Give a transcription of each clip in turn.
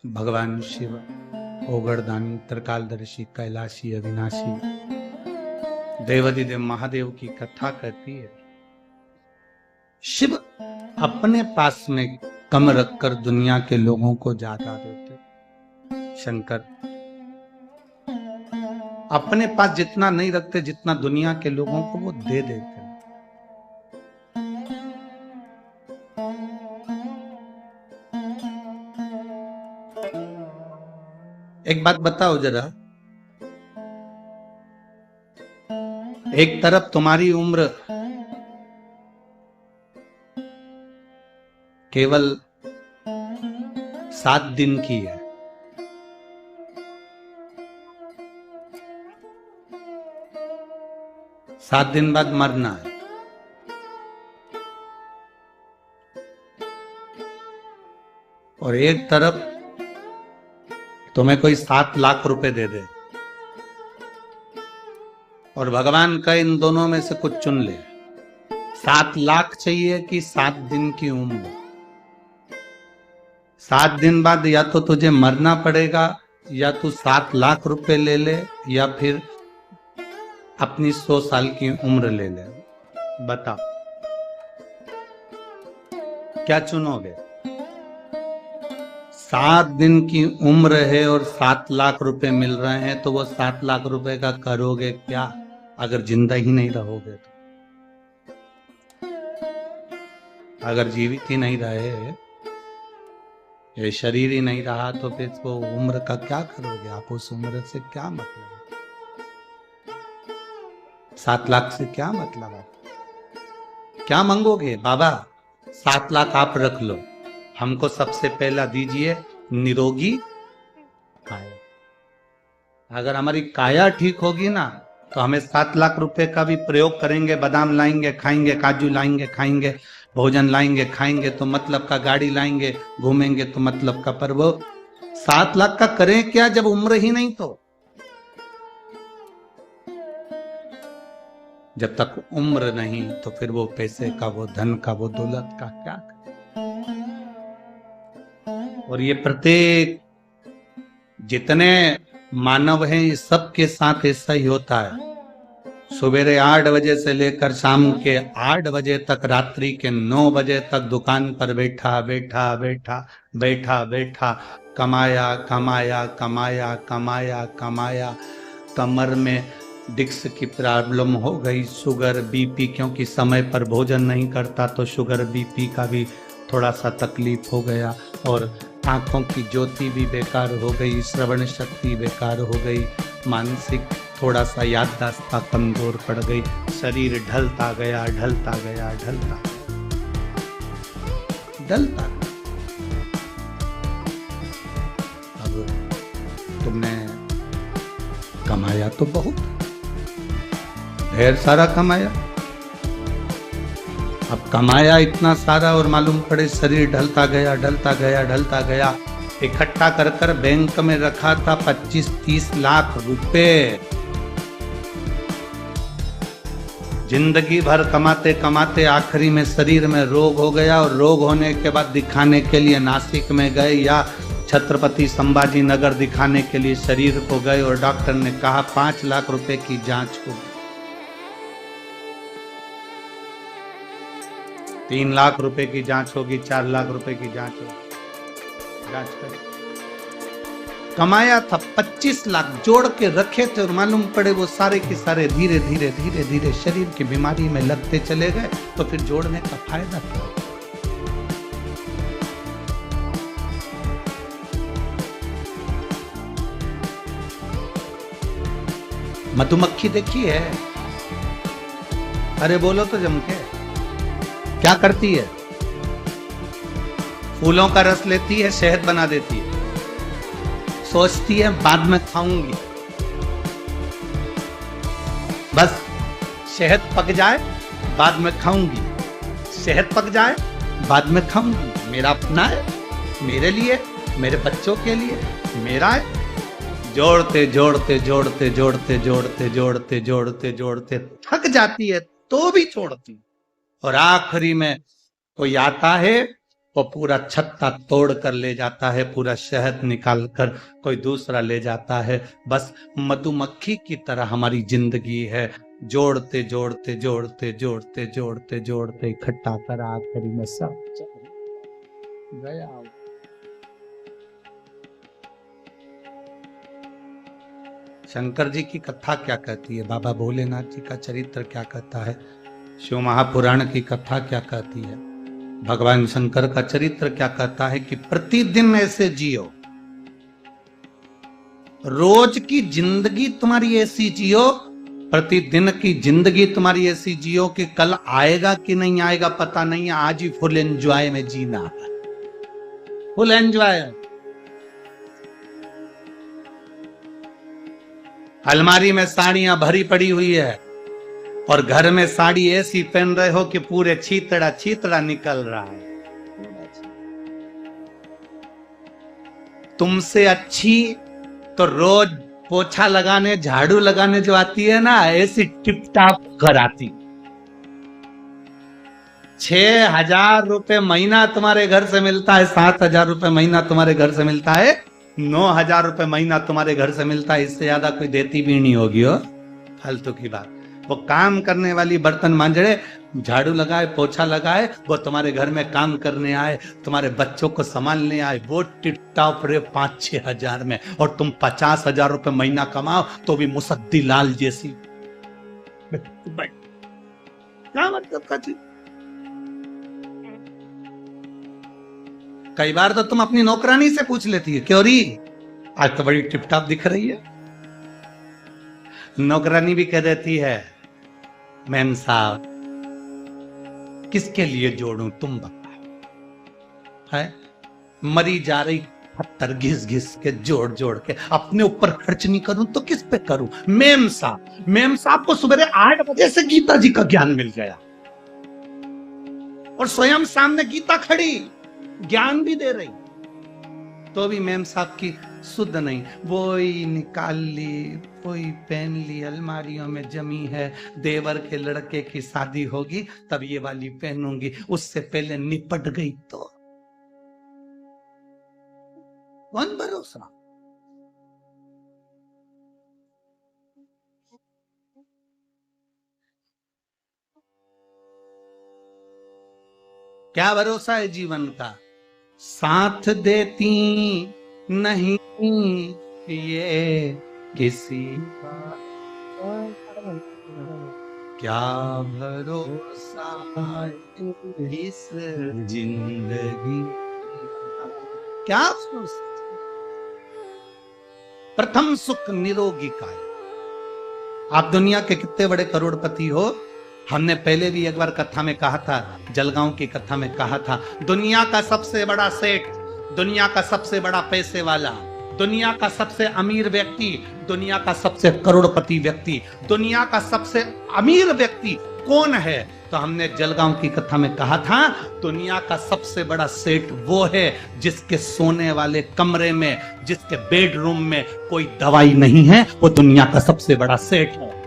भगवान शिव ओगरदानी त्रिकालदर्शी कैलाशी अविनाशी देवाधिदेव महादेव की कथा कहती है। शिव अपने पास में कम रखकर दुनिया के लोगों को ज्यादा देते। शंकर अपने पास जितना नहीं रखते जितना दुनिया के लोगों को वो दे देते। एक बात बताओ जरा, एक तरफ तुम्हारी उम्र केवल 7 दिन की है, सात दिन बाद मरना है, और एक तरफ तुम्हें कोई 7 लाख रुपए दे दे और भगवान का इन दोनों में से कुछ चुन ले। 7 लाख चाहिए कि 7 दिन की उम्र? 7 दिन बाद या तो तुझे मरना पड़ेगा, या तू 7 लाख रुपए ले ले, या फिर अपनी 100 साल की उम्र ले ले। बताओ क्या चुनोगे? 7 दिन की उम्र है और 7 लाख रुपए मिल रहे हैं, तो वो 7 लाख रुपए का करोगे क्या अगर जिंदा ही नहीं रहोगे तो? अगर जीवित ही नहीं रहे, ये शरीर ही नहीं रहा, तो फिर वो उम्र का क्या करोगे आप? उस उम्र से क्या मतलब? 7 लाख से क्या मतलब? आप क्या मांगोगे? बाबा 7 लाख आप रख लो, हमको सबसे पहला दीजिए निरोगी काया। अगर हमारी काया ठीक होगी ना, तो हमें 7 लाख रुपए का भी प्रयोग करेंगे। बादाम लाएंगे खाएंगे, काजू लाएंगे खाएंगे, भोजन लाएंगे खाएंगे, तो मतलब का गाड़ी लाएंगे घूमेंगे, तो मतलब का। पर वो 7 लाख का करें क्या जब उम्र ही नहीं? तो जब तक उम्र नहीं, तो फिर वो पैसे का, वो धन का, वो दौलत का क्या करें? और ये प्रत्येक जितने मानव हैं, ये सबके साथ ऐसा ही होता है। सवेरे 8 बजे से लेकर शाम के 8 बजे तक, रात्रि के 9 बजे तक दुकान पर बैठा बैठा बैठा बैठा बैठा कमाया कमाया कमाया कमाया कमाया। कमर में डिस्क की प्रॉब्लम हो गई, शुगर बीपी, क्योंकि समय पर भोजन नहीं करता तो शुगर बीपी का भी थोड़ा सा तकलीफ हो गया, और आंखों की ज्योति भी बेकार हो गई, श्रवण शक्ति बेकार हो गई, मानसिक थोड़ा सा याददाश्त कमजोर पड़ गई, शरीर ढलता गया ढलता गया ढलता ढलता। अब तुमने कमाया तो बहुत, ढेर सारा कमाया। अब कमाया इतना सारा और मालूम पड़े शरीर ढलता गया ढलता गया ढलता गया। इकट्ठा कर कर बैंक में रखा था 25-30 लाख रुपए। जिंदगी भर कमाते कमाते आखिरी में शरीर में रोग हो गया, और रोग होने के बाद दिखाने के लिए नासिक में गए या छत्रपति संभाजी नगर दिखाने के लिए शरीर को गए, और डॉक्टर ने कहा 5 लाख रुपए की जांच होगी। 3 लाख रुपए की जांच होगी, 4 लाख रुपए की जांच होगी। जांच कर कमाया था 25 लाख, जोड़ के रखे थे, और मालूम पड़े वो सारे के सारे धीरे धीरे धीरे धीरे शरीर की बीमारी में लगते चले गए। तो फिर जोड़ने का फायदा क्या? मधुमक्खी देखी है? अरे बोलो तो जम के। क्या करती है? फूलों का रस लेती है, शहद बना देती है, सोचती है बाद में खाऊंगी। बस शहद पक जाए बाद में खाऊंगी, शहद पक जाए बाद में खाऊंगी। मेरा अपना है, मेरे लिए, मेरे बच्चों के लिए, मेरा है। जोड़ते जोड़ते जोड़ते जोड़ते जोड़ते जोड़ते जोड़ते जोड़ते थक जाती है तो भी छोड़ती। और आखिरी में कोई आता है वो पूरा छत्ता तोड़ कर ले जाता है, पूरा शहद निकाल कर कोई दूसरा ले जाता है। बस मधुमक्खी की तरह हमारी जिंदगी है, जोड़ते जोड़ते जोड़ते जोड़ते जोड़ते जोड़ते इकट्ठा कर आखिरी में सब गया। शंकर जी की कथा क्या कहती है, बाबा भोलेनाथ जी का चरित्र क्या कहता है, शिव महापुराण की कथा क्या कहती है, भगवान शंकर का चरित्र क्या कहता है कि प्रतिदिन ऐसे जियो, रोज की जिंदगी तुम्हारी ऐसी जियो, प्रतिदिन की जिंदगी तुम्हारी ऐसी जियो कि कल आएगा कि नहीं आएगा पता नहीं, आज ही फुल एंजॉय में जीना है, फुल एंजॉय। अलमारी में साड़ियां भरी पड़ी हुई है और घर में साड़ी ऐसी पहन रहे हो कि पूरे छीतड़ा छीतड़ा निकल रहा है। तुमसे अच्छी तो रोज पोछा लगाने झाड़ू लगाने जो आती है ना, ऐसी टिप टाप कराती। 6,000 रुपए महीना तुम्हारे घर से मिलता है, 7,000 रुपए महीना तुम्हारे घर से मिलता है, 9,000 रुपए महीना तुम्हारे घर से मिलता है, इससे ज्यादा कोई देती भी नहीं होगी हो, फालतू की बात। वो काम करने वाली बर्तन मांजड़े, झाड़ू लगाए पोछा लगाए, वो तुम्हारे घर में काम करने आए, तुम्हारे बच्चों को संभालने आए, वो टिपटाप रे 5-6 हजार में, और तुम 50,000 रुपए महीना कमाओ तो भी मुसद्दी लाल जैसी। क्या मतलब का चीज। कई बार तो तुम अपनी नौकरानी से पूछ लेती है, क्यों री आज तो बड़ी टिपटाप दिख रही है। नौकरानी भी कह देती है, मैम साहब किसके लिए जोड़ूं तुम बताओ, है मरी जा रही पत्थर घिस घिस के जोड़ जोड़ के, अपने ऊपर खर्च नहीं करूं तो किस पे करूं। मेम साहब को सुबह 8 बजे से गीता जी का ज्ञान मिल गया और स्वयं सामने गीता खड़ी ज्ञान भी दे रही, तो भी मेम साहब की सुध नहीं, वही निकाल ली, वही पहन ली, अलमारियों में जमी है, देवर के लड़के की शादी होगी तब ये वाली पहनूंगी, उससे पहले निपट गई तो कौन भरोसा। क्या भरोसा है जीवन का, साथ देती नहीं ये किसी का, क्या भरोसा इस जिंदगी, क्या भरोसा। प्रथम सुख निरोगी काया। आप दुनिया के कितने बड़े करोड़पति हो, हमने पहले भी एक बार कथा में कहा था, जलगांव की कथा में कहा था, दुनिया का सबसे बड़ा सेठ, दुनिया का सबसे बड़ा पैसे वाला, दुनिया का सबसे अमीर व्यक्ति, दुनिया का सबसे करोड़पति व्यक्ति, दुनिया का सबसे अमीर व्यक्ति कौन है, तो हमने जलगांव की कथा में कहा था, दुनिया का सबसे बड़ा सेठ वो है जिसके सोने वाले कमरे में, जिसके बेडरूम में कोई दवाई नहीं है, वो दुनिया का सबसे बड़ा सेठ है।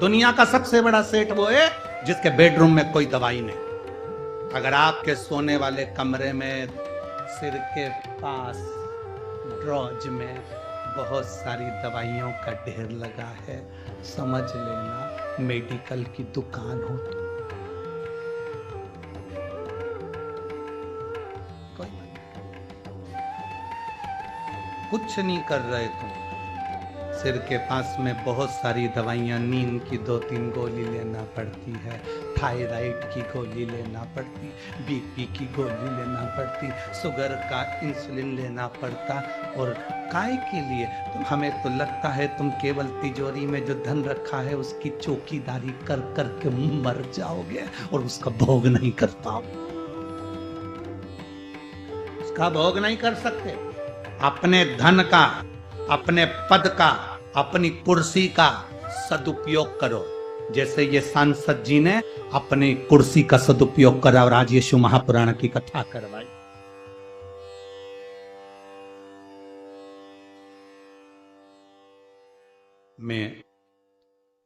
दुनिया का सबसे बड़ा सेठ वो है जिसके बेडरूम में कोई दवाई नहीं। अगर आपके सोने वाले कमरे में सिर के पास ड्रॉज में बहुत सारी दवाइयों का ढेर लगा है, समझ लेना मेडिकल की दुकान हो। कुछ नहीं कर रहे तुम, सिर के पास में बहुत सारी दवाइयाँ, नींद की 2-3 गोली लेना पड़ती है, थायराइड की गोली लेना पड़ती, बीपी की गोली लेना पड़ती, शुगर का इंसुलिन लेना पड़ता, और काय के लिए तो हमें तो लगता है तुम केवल तिजोरी में जो धन रखा है उसकी चौकीदारी कर कर के मर जाओगे और उसका भोग नहीं कर पाओगे, उसका भोग नहीं कर सकते। अपने धन का, अपने पद का, अपनी कुर्सी का सदुपयोग करो, जैसे ये सांसद जी ने अपनी कुर्सी का सदुपयोग करा और आज यीशु महापुराण की कथा करवाई। मैं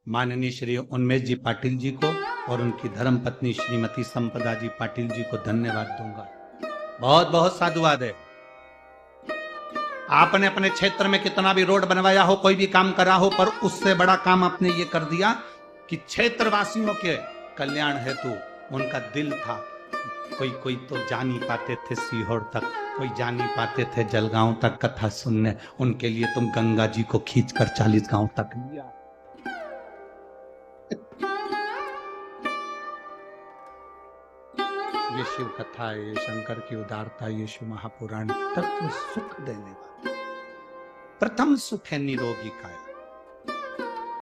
माननीय श्री उन्मेष जी पाटिल जी को और उनकी धर्मपत्नी श्रीमती संपदा जी पाटिल जी को धन्यवाद दूंगा। बहुत बहुत साधुवाद है। आपने अपने क्षेत्र में कितना भी रोड बनवाया हो, कोई भी काम करा हो, पर उससे बड़ा काम आपने ये कर दिया कि क्षेत्रवासियों के कल्याण हेतु उनका दिल था। कोई कोई तो जा नहीं पाते थे सीहोर तक, कोई जा नहीं पाते थे जलगांव तक कथा सुनने, उनके लिए तुम गंगा जी को खींचकर 40 गांव तक लिया। ये शिव कथा है, ये शंकर की उदारता, ये शिव महापुराण तत्व सुख देने वाला। प्रथम सुख है निरोगी काया।